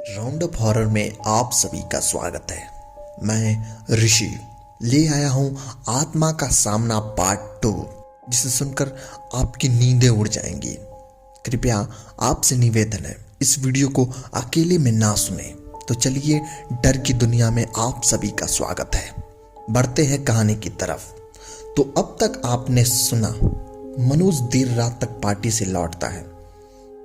Round up horror में आप सभी का स्वागत है। मैं ऋषि ले आया हूँ आत्मा का सामना पार्ट 2, जिसे सुनकर आपकी नींदें उड़ जाएंगी। कृपया आपसे निवेदन है, इस वीडियो को अकेले में ना सुने। तो चलिए, डर की दुनिया में आप सभी का स्वागत है। बढ़ते हैं कहानी की तरफ। तो अब तक आपने सुना, मनोज देर रात तक पार्टी से लौटता है,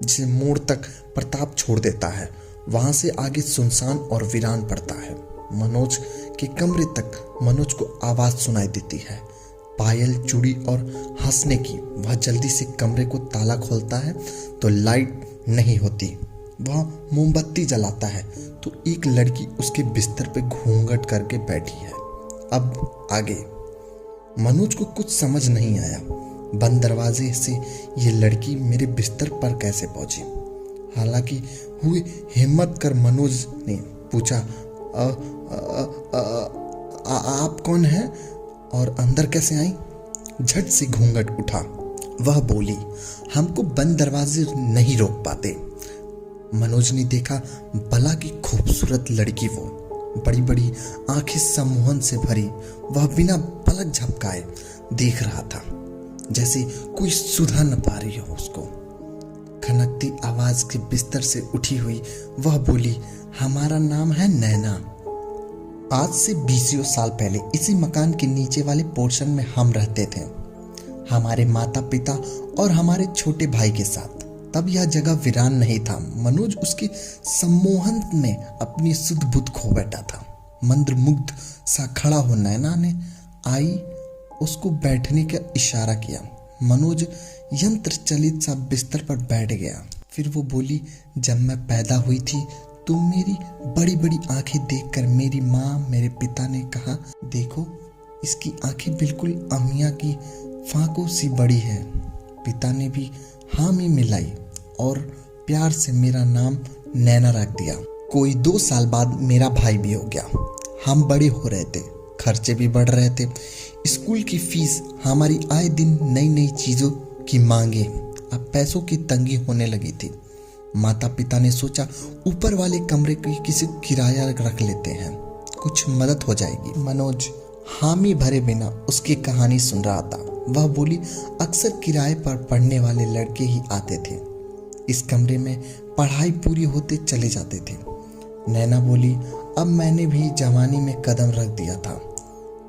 जिसे मोड़ तक प्रताप छोड़ देता है। वहां से आगे सुनसान और वीरान पड़ता है। मनोज के कमरे तक मनोज को आवाज सुनाई देती है, पायल, चूड़ी और हंसने की। वह जल्दी से कमरे को ताला खोलता है तो लाइट नहीं होती। वह मोमबत्ती जलाता है तो एक लड़की उसके बिस्तर पे घूंघट करके बैठी है। अब आगे मनोज को कुछ समझ नहीं आया। बंद दरवाजे से ये लड़की मेरे बिस्तर पर कैसे पहुंची? हालांकि हुई हिम्मत कर मनोज ने पूछा, आप कौन हैं और अंदर कैसे आई? झट से घूंघट उठा। वह बोली, हमको बंद दरवाजे नहीं रोक पाते। मनोज ने देखा, भला की खूबसूरत लड़की, वो बड़ी बड़ी आंखें सम्मोहन से भरी। वह बिना पलक झपकाए देख रहा था, जैसे कोई सुधा न पा रही हो उसको। खनकती आवाज के बिस्तर से उठी हुई वह बोली, हमारा नाम है नैना। आज से 20 साल पहले इसी मकान के नीचे वाले पोर्शन में हम रहते थे, हमारे माता पिता और हमारे छोटे भाई के साथ। तब यह जगह वीरान नहीं था। मनोज उसके सम्मोहन में अपनी सुध बुध खो बैठा था। मंत्रमुग्ध सा खड़ा हो नैना ने आई उसको बैठने का इशारा किया। मनोज यंत्र चलित सा बिस्तर पर बैठ गया। फिर वो बोली, जब मैं पैदा हुई थी तो मेरी बड़ी बड़ी आंखें देखकर मेरी माँ, मेरे पिता ने कहा, देखो इसकी आंखें बिल्कुल अमिया की फांकों सी बड़ी है। पिता ने भी हामी मिलाई और प्यार से मेरा नाम नैना रख दिया। कोई 2 साल बाद मेरा भाई भी हो गया। हम बड़े हो रहे थे, खर्चे भी बढ़ रहे थे। स्कूल की फीस, हमारी आए दिन नई नई चीजों की मांगे। अब पैसों की तंगी होने लगी थी। माता पिता ने सोचा, ऊपर वाले कमरे की किसी किराया रख लेते हैं, कुछ मदद हो जाएगी। मनोज हामी भरे बिना उसकी कहानी सुन रहा था। वह बोली, अक्सर किराए पर पढ़ने वाले लड़के ही आते थे, इस कमरे में पढ़ाई पूरी होते चले जाते थे। नैना बोली, अब मैंने भी जवानी में कदम रख दिया था।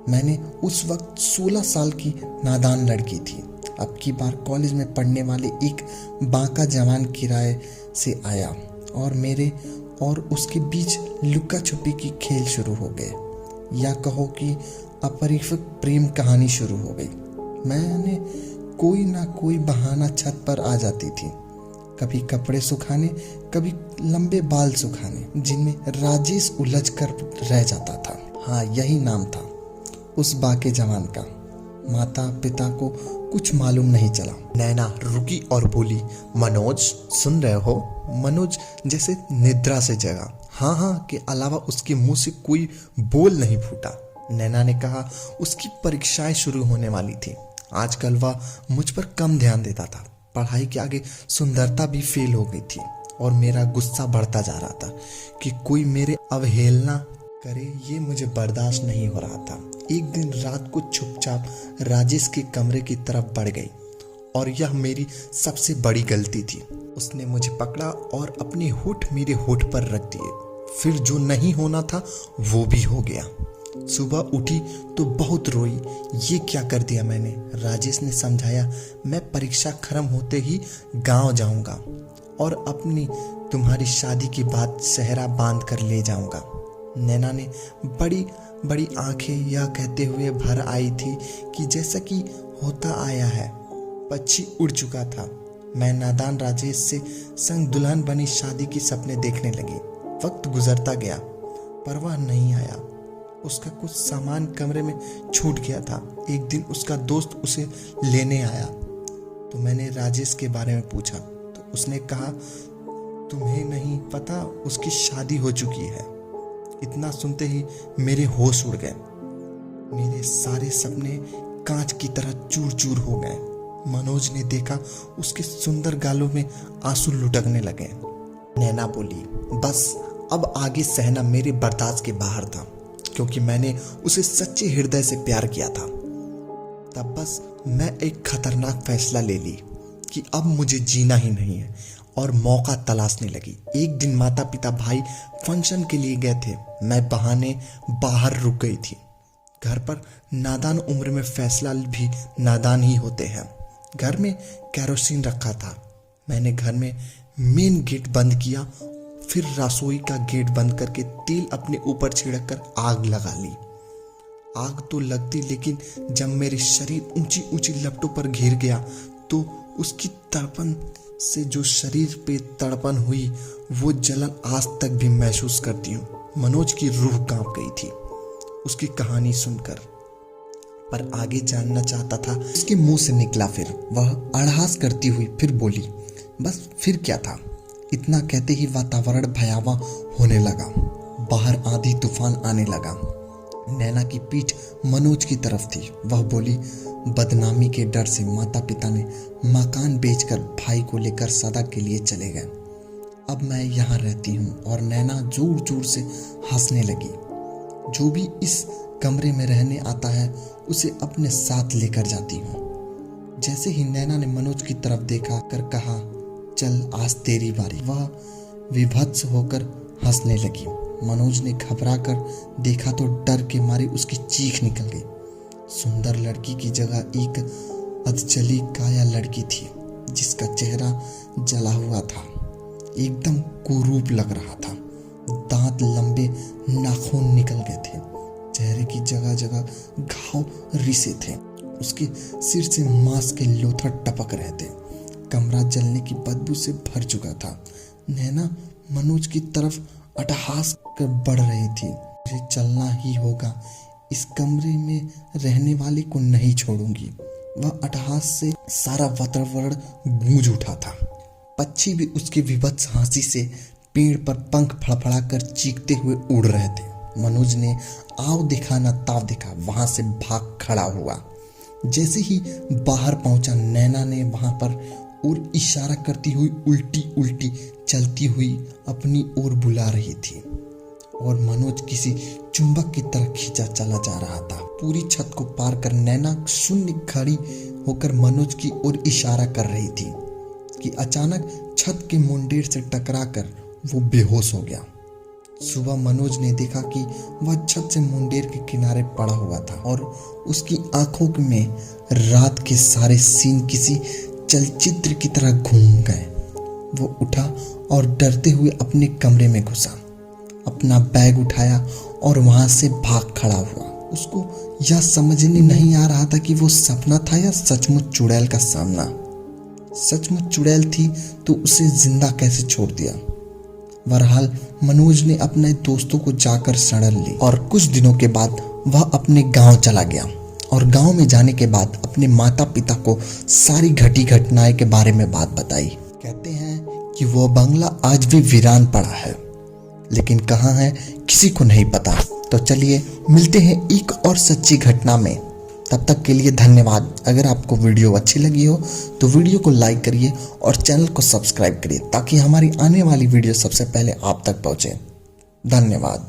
मैंने उस वक्त 16 साल की नादान लड़की थी। अब की बार कॉलेज में पढ़ने वाले एक बांका जवान किराए से आया और मेरे और उसके बीच लुका छुपी की खेल शुरू हो गए, या कहो कि अपरिपक्व प्रेम कहानी शुरू हो गई। मैंने कोई ना कोई बहाना छत पर आ जाती थी, कभी कपड़े सुखाने, कभी लंबे बाल सुखाने, जिनमें राजेश उलझ कर रह जाता था। हाँ, यही नाम था उस बाके जवान का। माता पिता को कुछ मालूम नहीं चला। नैना रुकी और बोली, मनोज सुन रहे हो? मनोज जैसे निद्रा से जगा। हाँ हाँ के अलावा उसके मुंह से कोई बोल नहीं फूटा। नैना ने कहा, उसकी परीक्षाएं शुरू होने वाली थी। आजकल वह मुझ पर कम ध्यान देता था। पढ़ाई के आगे सुंदरता भी फेल हो गई थी और मेरा गुस्सा बढ़ता जा रहा था कि कोई मेरे अवहेलना करे, ये मुझे बर्दाश्त नहीं हो रहा था। एक दिन रात को चुपचाप राजेश के कमरे की तरफ बढ़ गई और यह मेरी सबसे बड़ी गलती थी। उसने मुझे पकड़ा और अपने होठ मेरे होठ पर रख दिए। फिर जो नहीं होना था वो भी हो गया। सुबह उठी तो बहुत रोई। ये क्या कर दिया मैंने? राजेश ने समझाया, मैं परीक्षा खत्म होते ही गांव जाऊंगा और अपनी तुम्हारी शादी की बात सेहरा बांध कर ले जाऊंगा। नैना ने बड़ी बड़ी आंखें यह कहते हुए भर आई थी कि जैसा कि होता आया है, पक्षी उड़ चुका था। मैं नादान राजेश से संग दुल्हन बनी शादी की सपने देखने लगी। वक्त गुजरता गया पर वह नहीं आया। उसका कुछ सामान कमरे में छूट गया था। एक दिन उसका दोस्त उसे लेने आया तो मैंने राजेश के बारे में पूछा तो उसने कहा, तुम्हें नहीं पता, उसकी शादी हो चुकी है। इतना सुनते ही मेरे होश उड़ गए। मेरे सारे सपने कांच की तरह चूर चूर हो गए। मनोज ने देखा, उसके सुंदर गालों में आंसू लुढ़कने लगे। नैना बोली, बस अब आगे सहना मेरे बर्दाश्त के बाहर था, क्योंकि मैंने उसे सच्चे हृदय से प्यार किया था। तब बस मैं एक खतरनाक फैसला ले ली कि अब मुझे जीना ही नहीं है, और मौका तलाशने लगी। एक दिन माता पिता भाई फंक्शन के लिए गए थे। मैं बहाने बाहर रुक गई थी। घर पर नादान उम्र में फैसला भी नादान ही होते हैं। घर में केरोसिन रखा था। मैंने घर में मेन गेट बंद किया, फिर रसोई का गेट बंद करके तेल अपने ऊपर छिड़क कर आग लगा ली। आग तो लगती, लेकिन जब मेरे शरीर ऊंची ऊंची लपटों पर घिर गया तो उसकी तड़पन से जो शरीर पे तड़पन हुई, वो जलन आज तक भी महसूस करती हूँ। मनोज की रूह कांप गई थी उसकी कहानी सुनकर, पर आगे जानना चाहता था। उसके मुंह से निकला, फिर वह अड़हास करती हुई फिर बोली, बस फिर क्या था। इतना कहते ही वातावरण भयावह होने लगा। बाहर आंधी तूफान आने लगा। नैना की पीठ मनोज की तरफ थी। वह बोली, बदनामी के डर से माता पिता ने मकान बेचकर भाई को लेकर सदा के लिए चले गए। अब मैं यहाँ रहती हूँ। और नैना जोर जोर से हंसने लगी। जो भी इस कमरे में रहने आता है उसे अपने साथ लेकर जाती हूँ। जैसे ही नैना ने मनोज की तरफ देखा कर कहा, चल आज तेरी बारी, वह विभत्स होकर हंसने लगी। मनोज ने घबरा कर देखा तो डर के मारे उसकी चीख निकल गई। सुंदर लड़की की जगह एक अधजली काया लड़की थी, जिसका चेहरा जला हुआ था, एकदम कुरूप लग रहा था। दांत लंबे, नाखून निकल गए थे। चेहरे की जगह जगह घाव रिसे थे। उसके सिर से मांस के लोथर टपक रहे थे। कमरा जलने की बदबू से भर चुका था। नैना मनोज की तरफ अट्टहास कर बढ़ रही थी। मुझे चलना ही होगा, इस कमरे में रहने वाले को नहीं छोड़ूंगी। वह अट्टहास से सारा वातावरण गूंज उठा था। पक्षी भी उसकी विभत्स हंसी से पेड़ पर पंख फड़फड़ा कर चीखते हुए उड़ रहे थे। मनोज ने आव देखा न ताव देखा, वहां से भाग खड़ा हुआ। जैसे ही बाहर पहुंचा, नैना ने वहां पर और इशारा करती हुई उल्टी उल्टी चलती हुई अपनी ओर बुला रही थी, और मनोज किसी चुंबक की तरह खींचा चला जा रहा था। पूरी छत को पार कर नैना शून्य खड़ी होकर मनोज की ओर इशारा कर रही थी कि अचानक छत के मुंडेर से टकराकर वो बेहोश हो गया। सुबह मनोज ने देखा कि वह छत से मुंडेर के किनारे पड़ा हुआ था, और उसकी आंखों में रात के सारे सीन किसी चलचित्र की तरह घूम गए। वो उठा और डरते हुए अपने कमरे में घुसा, अपना बैग उठाया और वहां से भाग खड़ा हुआ। उसको यह समझने नहीं आ रहा था कि वो सपना था या सचमुच चुड़ैल का सामना। सचमुच चुड़ैल थी तो उसे जिंदा कैसे छोड़ दिया। बहरहाल मनोज ने अपने दोस्तों को जाकर शरण ली, और कुछ दिनों के बाद वह अपने गांव चला गया। और गांव में जाने के बाद अपने माता पिता को सारी घटी घटनाएं के बारे में बात बताई। कहते हैं कि वो बंगला आज भी वीरान पड़ा है, लेकिन कहाँ है किसी को नहीं पता। तो चलिए मिलते हैं एक और सच्ची घटना में। तब तक के लिए धन्यवाद। अगर आपको वीडियो अच्छी लगी हो तो वीडियो को लाइक करिए और चैनल को सब्सक्राइब करिए, ताकि हमारी आने वाली वीडियो सबसे पहले आप तक पहुंचे। धन्यवाद।